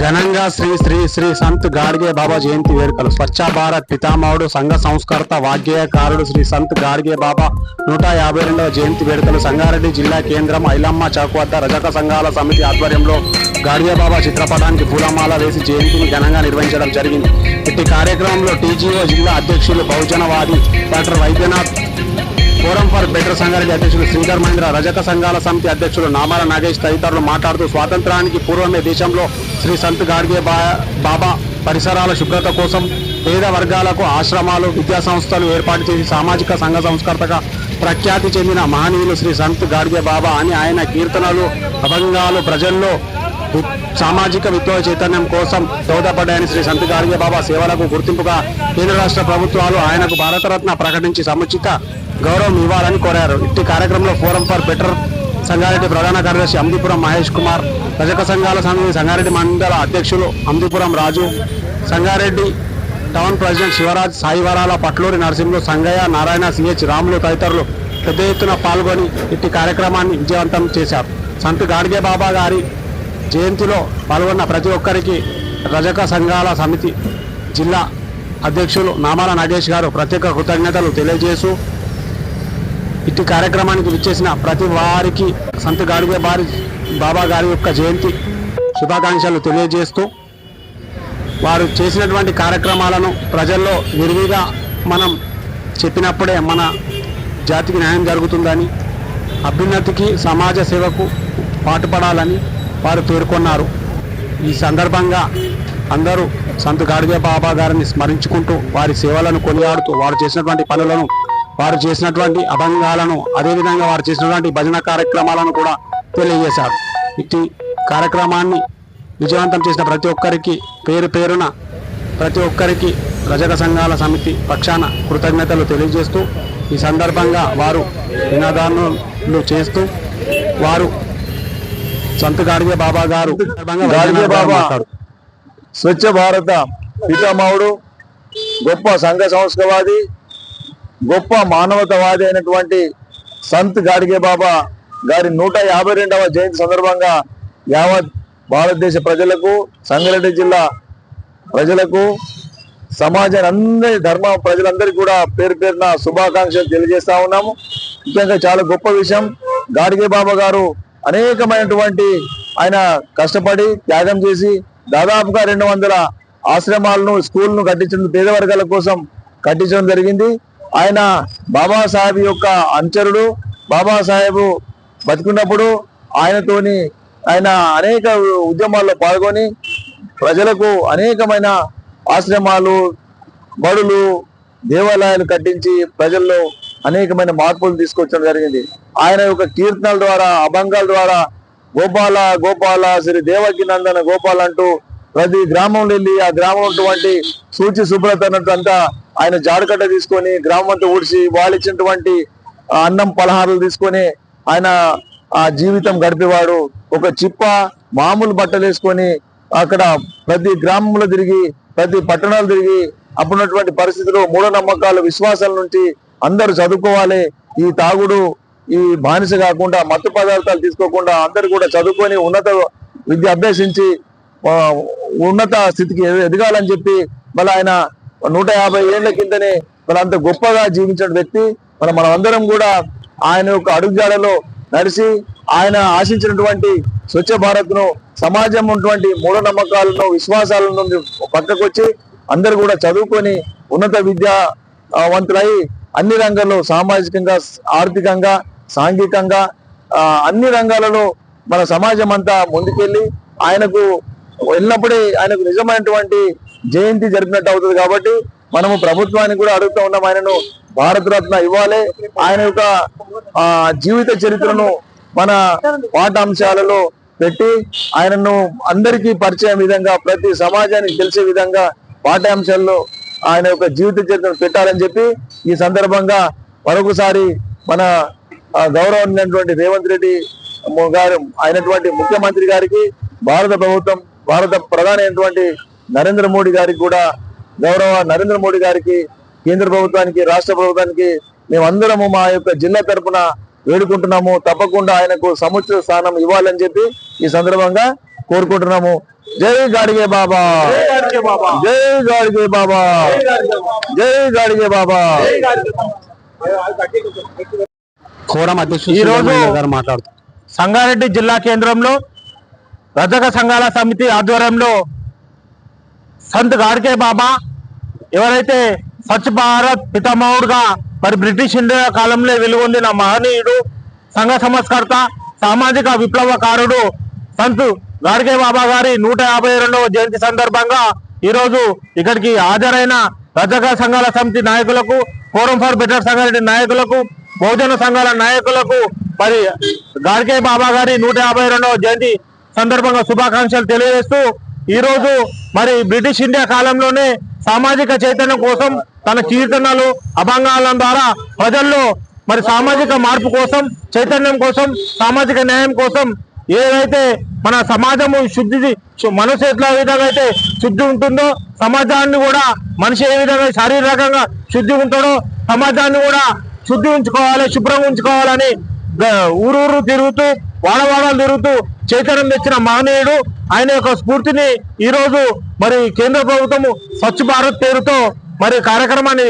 ఘనంగా శ్రీ శ్రీ శ్రీ సంత్ గాడ్గే బాబా జయంతి వేడుకలు. స్వచ్ఛ భారత్ పితామహుడు, సంఘ సంస్కర్త, వాగ్గేయకారుడు శ్రీ సంత్ గాడ్గే బాబా 152వ జయంతి వేడుకలు సంగారెడ్డి జిల్లా కేంద్రం ఐలమ్మ చౌక్ వద్ద రజక సంఘాల సమితి ఆధ్వర్యంలో గాడ్గే బాబా చిత్రపటానికి పూలమాల వేసి జయంతిని ఘనంగా నిర్వహించడం జరిగింది. ఇట్టి కార్యక్రమంలో టీజీఓ జిల్లా అధ్యక్షులు బహుజనవాది doctor Vaidyanath, forum for better Sangareddy అధ్యక్షులు శ్రీధర్ మహేంద్ర, రజక సంఘాల సమితి అధ్యక్షులు నామాల నాగేష్ తదితరులు మాట్లాడుతూ స్వాతంత్రానికి పూర్వమే దేశంలో శ్రీ సంత్ గాడ్గే బాబా పరిసరాల శుభ్రత కోసం పేద వర్గాలకు ఆశ్రమాలు, విద్యా సంస్థలు ఏర్పాటు చేసి సామాజిక సంఘ సంస్కర్తగా ప్రఖ్యాతి చెందిన మహనీయులు శ్రీ సంత్ గాడ్గే బాబా అని ఆయన కీర్తనలు, అభంగాలు ప్రజల్లో సామాజిక విప్లవ చైతన్యం కోసం దోహదపడ్డాయని, శ్రీ సంత్ గాడ్గే బాబా సేవలకు గుర్తింపుగా కేంద్ర రాష్ట్ర ప్రభుత్వాలు ఆయనకు భారతరత్న ప్రకటించి సముచిత గౌరవం ఇవ్వాలని కోరారు. ఇట్టి కార్యక్రమంలో ఫోరం ఫర్ బెటర్ సంగారెడ్డి ప్రధాన కార్యదర్శి అమ్దిపురం మహేష్ కుమార్, రజక సంఘాల సమితి సంగారెడ్డి మండల అధ్యక్షులు Amdipuram Raju, Sangareddy town president Shivaraj, Saivarala, Patluri Narasimhulu, Sangaiah, Narayana, CH Ramulu తదితరులు పెద్ద ఎత్తున పాల్గొని ఇట్టి కార్యక్రమాన్ని విజయవంతం చేశారు. సంత్ గాడ్గే బాబా గారి జయంతిలో పాల్గొన్న ప్రతి ఒక్కరికి రజక సంఘాల సమితి జిల్లా అధ్యక్షులు నామాల నాగేష్ గారు ప్రత్యేక కృతజ్ఞతలు తెలియజేస్తూ ఇట్టి కార్యక్రమానికి విచ్చేసిన ప్రతి వారికి సంత్ గాడ్గే బాబా గారి యొక్క జయంతి శుభాకాంక్షలు తెలియజేస్తూ, వారు చేసినటువంటి కార్యక్రమాలను ప్రజల్లో విరివిగా మనం చెప్పినప్పుడే మన జాతికి న్యాయం జరుగుతుందని, అభ్యున్నతికి సమాజ సేవకు పాటుపడాలని వారు పేర్కొన్నారు. ఈ సందర్భంగా అందరూ సంత్ గాడ్గే బాబా గారిని స్మరించుకుంటూ వారి సేవలను కొనియాడుతూ వారు చేసినటువంటి పనులను, వారు చేసినటువంటి అభంగాలను, అదేవిధంగా వారు చేసినటువంటి భజన కార్యక్రమాలను కూడా తెలియజేశారు. ఇట్టి కార్యక్రమాన్ని విజయవంతం చేసిన ప్రతి ఒక్కరికి పేరు పేరున ప్రతి ఒక్కరికి రజక సంఘాల సమితి పక్షాన కృతజ్ఞతలు తెలియజేస్తూ, ఈ సందర్భంగా వారు నినాదాలు చేస్తూ వారు సంత్ గాడ్గే బాబా గారు స్వచ్ఛ భారత పితామహుడు, గొప్ప సంఘ సంస్కరవాది, గొప్ప మానవతావాది అయినటువంటి సంత్ గాడ్గే బాబా గారి 152వ జయంతి సందర్భంగా యావత్ భారతదేశ ప్రజలకు, సంగారెడ్డి జిల్లా ప్రజలకు, సమాజాన్ని అందరి ధర్మ ప్రజలందరికీ కూడా పేరు పేరున శుభాకాంక్షలు తెలియజేస్తా ఉన్నాము. ముఖ్యంగా చాలా గొప్ప విషయం, గాడ్గే బాబా గారు అనేకమైనటువంటి ఆయన కష్టపడి త్యాగం చేసి దాదాపుగా 200 ఆశ్రమాలను, స్కూల్ను కట్టించడం, పేద వర్గాల కోసం కట్టించడం జరిగింది. ఆయన బాబాసాహెబ్ యొక్క అనుచరుడు. బాబాసాహెబ్ బతికున్నప్పుడు ఆయనతోని ఆయన అనేక ఉద్యమాల్లో పాల్గొని ప్రజలకు అనేకమైన ఆశ్రమాలు, బడులు, దేవాలయాలు కట్టించి ప్రజల్లో అనేకమైన మార్పులు తీసుకొచ్చడం జరిగింది. ఆయన యొక్క కీర్తనల ద్వారా, అభంగాల ద్వారా గోపాల గోపాల శ్రీ దేవకి నందన గోపాల్ అంటూ ప్రతి గ్రామంలో వెళ్ళి ఆ గ్రామం ఉన్నటువంటి శుచి శుభ్రత అన్నట్టు ఆయన జాడకట్ట తీసుకొని గ్రామం అంతా ఊడ్చి వాళ్ళు ఇచ్చినటువంటి అన్నం పలహారాలు తీసుకొని ఆయన ఆ జీవితం గడిపేవాడు. ఒక చిప్ప మామూలు బట్టలు వేసుకొని అక్కడ ప్రతి గ్రామంలో తిరిగి, ప్రతి పట్టణాలు తిరిగి, అప్పుడున్నటువంటి పరిస్థితులు, మూఢనమ్మకాలు, విశ్వాసాల నుంచి అందరూ చదువుకోవాలి, ఈ తాగుడు, ఈ బానిస కాకుండా, మత్తు పదార్థాలు తీసుకోకుండా అందరు కూడా చదువుకొని ఉన్నత విద్య అభ్యసించి ఉన్నత స్థితికి ఎదగాలని చెప్పి మళ్ళీ ఆయన 150 ఏళ్ల కిందనే మన అంత గొప్పగా జీవించిన వ్యక్తి. మనమందరం కూడా ఆయన యొక్క అడుగుజాడలో నడిచి ఆయన ఆశించినటువంటి స్వచ్ఛ భారత్ ను, సమాజం ఉన్నటువంటి మూఢనమ్మకాలను, విశ్వాసాలను పక్కకొచ్చి అందరు కూడా చదువుకొని ఉన్నత విద్యావంతులై అన్ని రంగాల్లో సామాజికంగా, ఆర్థికంగా, సాంఘికంగా అన్ని రంగాలలో మన సమాజం అంతా ముందుకెళ్ళి ఆయనకు వెళ్ళినప్పుడే ఆయనకు నిజమైనటువంటి జయంతి జరిపినట్టు అవుతుంది. కాబట్టి మనము ప్రభుత్వానికి కూడా అడుగుతూ ఉన్నాం, ఆయనను భారతరత్న ఇవ్వాలి. ఆయన యొక్క జీవిత చరిత్రను మన పాఠాంశాలలో పెట్టి ఆయనను అందరికీ పరిచయం విధంగా, ప్రతి సమాజానికి తెలిసే విధంగా పాఠ్యాంశాల్లో ఆయన యొక్క జీవిత చరిత్రను పెట్టాలని చెప్పి ఈ సందర్భంగా మరొకసారి మన గౌరవమైనటువంటి రేవంత్ రెడ్డి గారు అయినటువంటి ముఖ్యమంత్రి గారికి, భారత ప్రభుత్వం, భారత ప్రధాని అయినటువంటి నరేంద్ర మోడీ గారికి కూడా, గౌరవ నరేంద్ర మోడీ గారికి, కేంద్ర ప్రభుత్వానికి, రాష్ట్ర ప్రభుత్వానికి మేమందరము మా యొక్క జిల్లా తరఫున వేడుకుంటున్నాము. తప్పకుండా ఆయనకు సముచిత స్థానం ఇవ్వాలని చెప్పి ఈ సందర్భంగా కోరుకుంటున్నాము. జై గాడిగే బాబా, జై గాడిగే బాబా, జై గాడిగే బాబా. ఫోరం అధ్యక్షుడు ఈ రోజు గారు మాట్లాడుతూ సంగారెడ్డి జిల్లా కేంద్రంలో రజక సంఘాల సమితి ఆధ్వర్యంలో సంత్ గాడ్గే బాబా ఎవరైతే స్వచ్ఛ భారత్ పితామహుడుగా మరి బ్రిటిష్ ఇండియా కాలంలో వెలుగొందిన మహనీయుడు, సంఘ సంస్కర్త, సామాజిక విప్లవకారుడు సంత్ గాడ్గే బాబా గారి 152వ జయంతి సందర్భంగా ఈరోజు ఇక్కడికి హాజరైన రజక సంఘాల సమితి నాయకులకు, ఫోరం ఫర్ బెటర్ సంగారెడ్డి నాయకులకు, బహుజన సంఘాల నాయకులకు మరి గాడ్గే బాబా గారి 152వ జయంతి సందర్భంగా శుభాకాంక్షలు తెలియజేస్తూ, ఈ రోజు మరి బ్రిటిష్ ఇండియా కాలంలోనే సామాజిక చైతన్యం కోసం తన కీర్తనలు, అభంగాల ద్వారా ప్రజల్లో మరి సామాజిక మార్పు కోసం, చైతన్యం కోసం, సామాజిక న్యాయం కోసం ఏదైతే మన సమాజము మనసు ఎట్లా విధంగా అయితే శుద్ధి ఉంటుందో, సమాజాన్ని కూడా మనిషి ఏ విధంగా శారీరకంగా శుద్ధి ఉంటాడో సమాజాన్ని కూడా శుద్ధి ఉంచుకోవాలి, శుభ్రంగా ఉంచుకోవాలని ఊరూరు తిరుగుతూ, వాడవాడలు తిరుగుతూ చైతన్యం తెచ్చిన మహనీయుడు. ఆయన యొక్క స్ఫూర్తిని ఈ రోజు మరి కేంద్ర ప్రభుత్వము స్వచ్ఛ భారత్ పేరుతో మరి కార్యక్రమాన్ని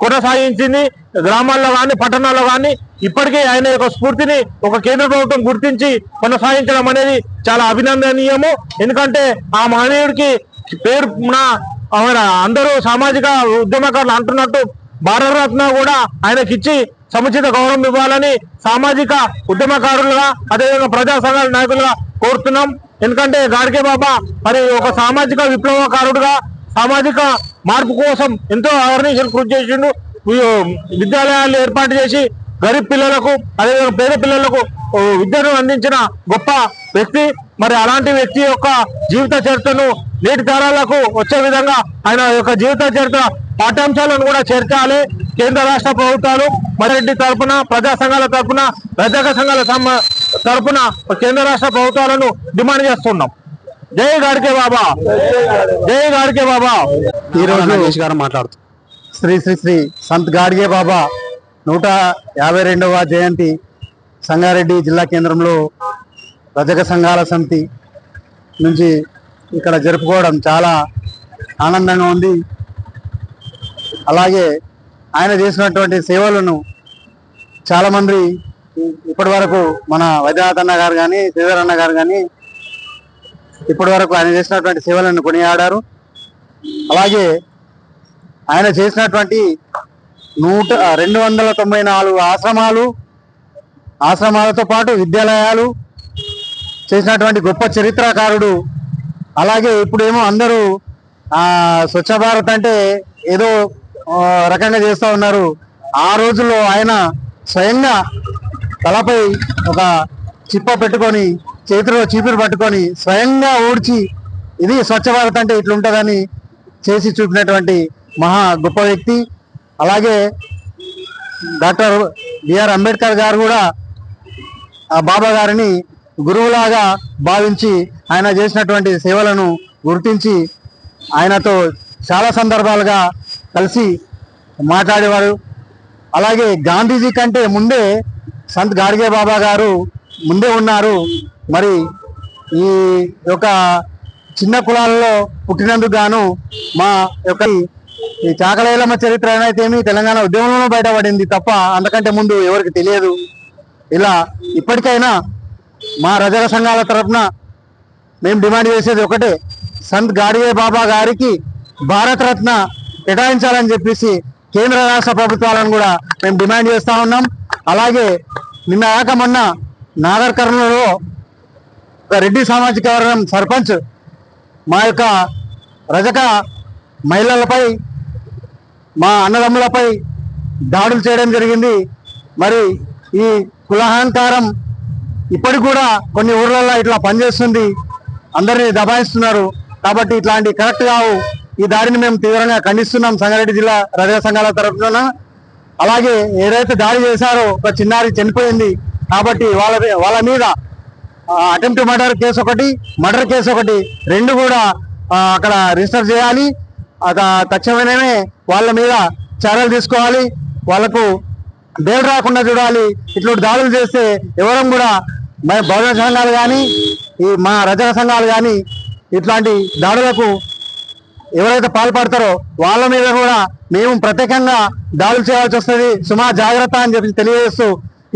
కొనసాగించింది. గ్రామాల్లో కానీ పట్టణాల్లో కానీ ఇప్పటికీ ఆయన యొక్క స్ఫూర్తిని ఒక కేంద్ర ప్రభుత్వం గుర్తించి కొనసాగించడం అనేది చాలా అభినందనీయము. ఎందుకంటే ఆ మహనీయుడికి పేరు అందరూ సామాజిక ఉద్యమకారులు అంటున్నట్టు భారతరత్న కూడా ఆయనకిచ్చి సముచిత గౌరవం ఇవ్వాలని సామాజిక ఉద్యమకారులుగా, అదేవిధంగా ప్రజా సంఘాల నాయకులుగా కోరుతున్నాం. ఎందుకంటే గాడ్గే బాబా మరి ఒక సామాజిక విప్లవకారుడుగా సామాజిక మార్పు కోసం ఎంతో అవేర్నెస్ కృషి చేసిండు. విద్యాలయాలు ఏర్పాటు చేసి గరీబ్ పిల్లలకు, అదేవిధంగా పేద పిల్లలకు విద్యను అందించిన గొప్ప వ్యక్తి. మరి అలాంటి వ్యక్తి యొక్క జీవిత చరిత్రను నేటి తరాలకు వచ్చే విధంగా ఆయన యొక్క జీవిత చరిత్ర పాఠ్యాంశాలను కూడా చేర్చాలి. కేంద్ర రాష్ట్ర ప్రభుత్వాలు మరెడ్డి తరఫున, ప్రజా సంఘాల తరఫున, రజక సంఘాల తరఫున కేంద్ర రాష్ట్ర ప్రభుత్వాలను డిమాండ్ చేస్తున్నాం. జై గాడ్గే బాబా, జై గాడ్గే బాబా. ఈ రోజు నాగేష్ గారు మాట్లాడుతూ శ్రీ శ్రీ శ్రీ సంత్ గాడ్గే బాబా 152వ జయంతి సంగారెడ్డి జిల్లా కేంద్రంలో రజక సంఘాల సమితి నుంచి ఇక్కడ జరుపుకోవడం చాలా ఆనందంగా ఉంది. అలాగే ఆయన చేసినటువంటి సేవలను చాలామంది ఇప్పటి వరకు మన వైద్యనాథ్ అన్న గారు కానీ, శ్రీధర్ అన్న గారు కానీ ఇప్పటి వరకు ఆయన చేసినటువంటి సేవలను కొనియాడారు. అలాగే ఆయన చేసినటువంటి 294 ఆశ్రమాలతో పాటు విద్యాలయాలు చేసినటువంటి గొప్ప చరిత్రకారుడు. అలాగే ఇప్పుడేమో అందరూ స్వచ్ఛ భారత్ అంటే ఏదో రకంగా చేస్తూ ఉన్నారు. ఆ రోజుల్లో ఆయన స్వయంగా తలపై ఒక చిప్ప పెట్టుకొని, చేతిలో చీపురు పట్టుకొని స్వయంగా ఊడ్చి ఇది స్వచ్ఛ భారత్ అంటే ఇట్లుంటుందని చేసి చూపినటువంటి మహా గొప్ప వ్యక్తి. అలాగే డాక్టర్ బిఆర్ అంబేద్కర్ గారు కూడా ఆ బాబా గారిని గురువులాగా భావించి ఆయన చేసినటువంటి సేవలను గుర్తించి ఆయనతో చాలా సందర్భాలుగా కలిసి మాట్లాడేవారు. అలాగే గాంధీజీ కంటే ముందే సంత్ గాడ్గే బాబా గారు ముందే ఉన్నారు. మరి ఈ యొక్క చిన్న కులాలలో పుట్టినందుకు గాను మా యొక్క ఈ చాకలేలమ్మ చరిత్ర అయితేమి తెలంగాణ ఉద్యమంలో బయటపడింది తప్ప అంతకంటే ముందు ఎవరికి తెలియదు. ఇలా ఇప్పటికైనా మా రజక సంఘాల తరఫున మేము డిమాండ్ చేసేది ఒకటే, సంత్ గాడ్గే బాబా గారికి భారతరత్న కేటాయించాలని చెప్పేసి కేంద్ర రాష్ట్ర ప్రభుత్వాలను కూడా మేము డిమాండ్ చేస్తూ ఉన్నాం. అలాగే నిన్న కాక మొన్న నాగర్ కర్నూలులో ఒక రెడ్డి సామాజిక వర్గం సర్పంచ్ మా యొక్క రజక మహిళలపై, మా అన్నదమ్ములపై దాడులు చేయడం జరిగింది. మరి ఈ కులహంకారం ఇప్పటికి కూడా కొన్ని ఊర్లలో ఇట్లా పనిచేస్తుంది, అందరినీ దబాయిస్తున్నారు. కాబట్టి ఇట్లాంటి కరెక్ట్ కావు. ఈ దాడిని మేము తీవ్రంగా ఖండిస్తున్నాం సంగారెడ్డి జిల్లా రజక సంఘాల తరఫున. అలాగే ఏదైతే దాడి చేశారో ఒక చిన్నారి చనిపోయింది కాబట్టి వాళ్ళ మీద అటెంప్ట్ మర్డర్ కేసు ఒకటి, మర్డర్ కేసు ఒకటి, రెండు కూడా అక్కడ రిజిస్టర్ చేయాలి. తక్షణమే వాళ్ళ మీద చర్యలు తీసుకోవాలి. వాళ్ళకు బెయిల్ రాకుండా చూడాలి. ఇట్లాంటి దాడులు చేస్తే ఎవరం కూడా బహుజన సంఘాలు కానీ, ఈ మా రజక సంఘాలు కానీ ఇట్లాంటి దాడులకు ఎవరైతే పాల్పడతారో వాళ్ళ మీద కూడా మేము ప్రత్యేకంగా దాడులు చేయాల్సి వస్తుంది. సుమా జాగ్రత్త అని చెప్పి తెలియజేస్తూ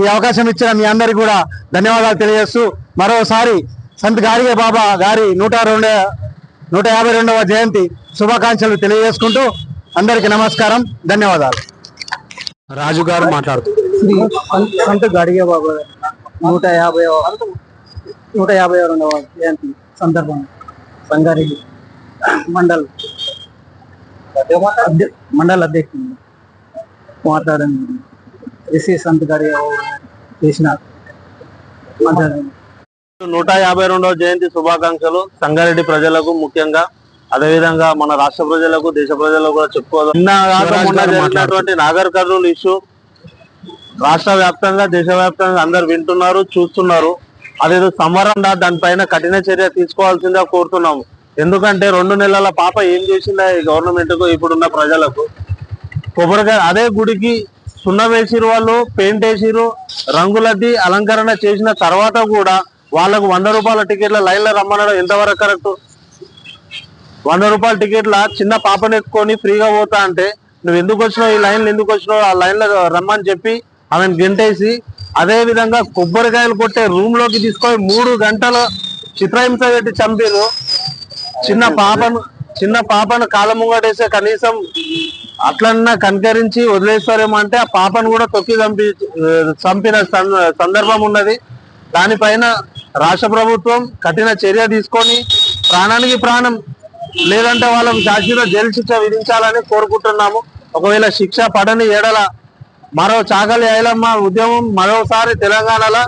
ఈ అవకాశం ఇచ్చిన మీ అందరికీ కూడా ధన్యవాదాలు తెలియజేస్తూ మరోసారి సంత్ గాడ్గే బాబా గారి 152వ జయంతి శుభాకాంక్షలు తెలియజేసుకుంటూ అందరికీ నమస్కారం, ధన్యవాదాలు. రాజు గారు మాట్లాడుతూ శ్రీ సంత్ గాడ్గే బాబా 152వ జయంతి సందర్భంగా సంగారెడ్డి మండల అధ్యక్షుడు మాట్లాడండి. శ్రీ సంత్ గాడ్గే బాబా చేసిన 152వ జయంతి శుభాకాంక్షలు సంగారెడ్డి ప్రజలకు ముఖ్యంగా, అదేవిధంగా మన రాష్ట్ర ప్రజలకు, దేశ ప్రజలకు కూడా చెప్పుకోవాలి. జరిగినటువంటి నాగర్ కర్నూలు ఇష్యూ రాష్ట్ర వ్యాప్తంగా, దేశవ్యాప్తంగా అందరు వింటున్నారు, చూస్తున్నారు. అదేదో సమరం దానిపైన కఠిన చర్య తీసుకోవాల్సిందిగా కోరుతున్నాము. ఎందుకంటే 2 నెలల పాప ఏం చేసిందా ఈ గవర్నమెంట్ కు, ఇప్పుడున్న ప్రజలకు? కొబ్బరికాయ అదే గుడికి సున్నం వేసిరు, వాళ్ళు పెయింట్ వేసిరు, రంగులద్ది అలంకరణ చేసిన తర్వాత కూడా వాళ్ళకు 100 రూపాయల టికెట్ల లైన్లో రమ్మనడం ఎంతవరకు కరెక్ట్? 100 రూపాయల టికెట్ల చిన్న పాపను ఎత్తుకొని ఫ్రీగా పోతా అంటే నువ్వు ఎందుకు వచ్చినావు, ఈ లైన్లో ఎందుకు వచ్చినావు, ఆ లైన్లో రమ్మని చెప్పి ఆమెను గెంటేసి, అదే విధంగా కొబ్బరికాయలు కొట్టే రూమ్ లోకి తీసుకొని 3 గంటలు చిత్రహింస పెట్టి చంపారు. చిన్న పాపను కాళ్ళ ముంగటేసే కనీసం అట్లన్నా కనికరించి వదిలేస్తారేమో అంటే ఆ పాపను కూడా తొక్కి చంపిన సందర్భం ఉన్నది. దానిపైన రాష్ట్ర ప్రభుత్వం కఠిన చర్య తీసుకొని ప్రాణానికి ప్రాణం, లేదంటే వాళ్ళకు శాశ్వత జైలు శిక్ష విధించాలని కోరుకుంటున్నాము. ఒకవేళ శిక్ష పడని ఎడల మరో చాకలి ఐలమ్మ ఉద్యమం మరోసారి తెలంగాణలో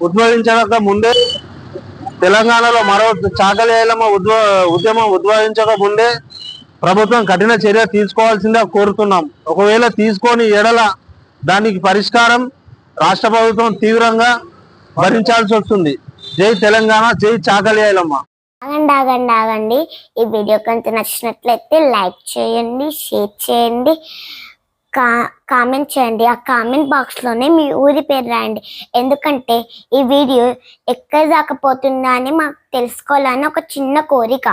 ఉద్భవించక ముందే, తెలంగాణలో మరో చాకలి ఐలమ్మ ఉద్యమం ఉద్భవించక ముందే ప్రభుత్వం కఠిన చర్య తీసుకోవాల్సిందిగా కోరుతున్నాం. ఒకవేళ తీసుకొని ఎడల దానికి పరిష్కారం రాష్ట్ర ప్రభుత్వం తీవ్రంగా భరించాల్సి వస్తుంది. జై తెలంగాణ, జై చాకలి ఐలమ్మ. ఆగండి. ఈ వీడియో కనుక నచ్చినట్లయితే లైక్ చేయండి, షేర్ చేయండి, కామెంట్ చేయండి. ఆ కామెంట్ బాక్స్ లోనే మీ ఊరి పేరు రాయండి. ఎందుకంటే ఈ వీడియో ఎక్కడి దాకా పోతుందా అని మాకు తెలుసుకోవాలని ఒక చిన్న కోరిక.